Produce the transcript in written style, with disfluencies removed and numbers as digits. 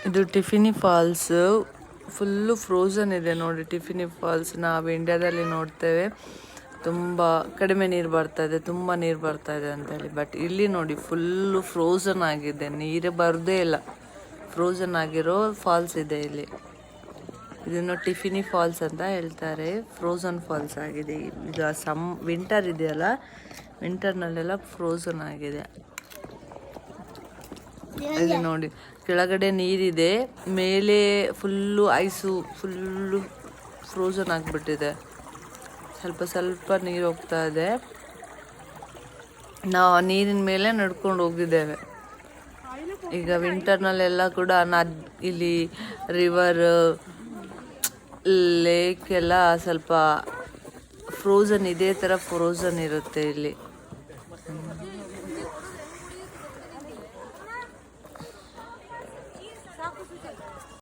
ಇದು ಟಿಫಿನಿ falls full frozen ಇದೆ ನೋಡಿ. ಟಿಫಿನಿ ಫಾಲ್ಸ್ ನಾವು ಇಂಡಿಯಾದಲ್ಲಿ ನೋಡ್ತೇವೆ ತುಂಬ ಕಡಿಮೆ ನೀರು ಬರ್ತಾ ಇದೆ, ತುಂಬ ನೀರು ಬರ್ತಾ ಇದೆ ಅಂತೇಳಿ. ಬಟ್ ಇಲ್ಲಿ ನೋಡಿ ಫುಲ್ಲು ಫ್ರೋಝನ್ ಆಗಿದೆ, ನೀರೇ ಬರೋದೇ ಇಲ್ಲ. ಫ್ರೋಝನ್ ಆಗಿರೋ ಫಾಲ್ಸ್ ಇದೆ ಇಲ್ಲಿ. ಇದನ್ನು ಟಿಫಿನಿ ಫಾಲ್ಸ್ ಅಂತ ಹೇಳ್ತಾರೆ. ಫ್ರೋಝನ್ ಫಾಲ್ಸ್ ಆಗಿದೆ. ಈಗ ವಿಂಟರ್ ಇದೆಯಲ್ಲ, ವಿಂಟರ್ನಲ್ಲೆಲ್ಲ ಫ್ರೋಝನ್ ಆಗಿದೆ. ಅಲ್ಲಿ ನೋಡಿ ಕೆಳಗಡೆ ನೀರಿದೆ, ಮೇಲೆ ಫುಲ್ಲು ಐಸು, ಫುಲ್ಲು ಫ್ರೋಝನ್ ಆಗಿಬಿಟ್ಟಿದೆ. ಸ್ವಲ್ಪ ಸ್ವಲ್ಪ ನೀರು ಹೋಗ್ತಾ ಇದೆ. ನಾವು ನೀರಿನ ಮೇಲೆ ನಡ್ಕೊಂಡು ಹೋಗಿದ್ದೇವೆ. ಈಗ ವಿಂಟರ್ನಲ್ಲೆಲ್ಲ ಕೂಡ ಇಲ್ಲಿ ರಿವರ್, ಲೇಕ್ ಎಲ್ಲ ಸ್ವಲ್ಪ ಫ್ರೋಝನ್, ಇದೇ ಥರ ಫ್ರೋಝನ್ ಇರುತ್ತೆ ಇಲ್ಲಿ.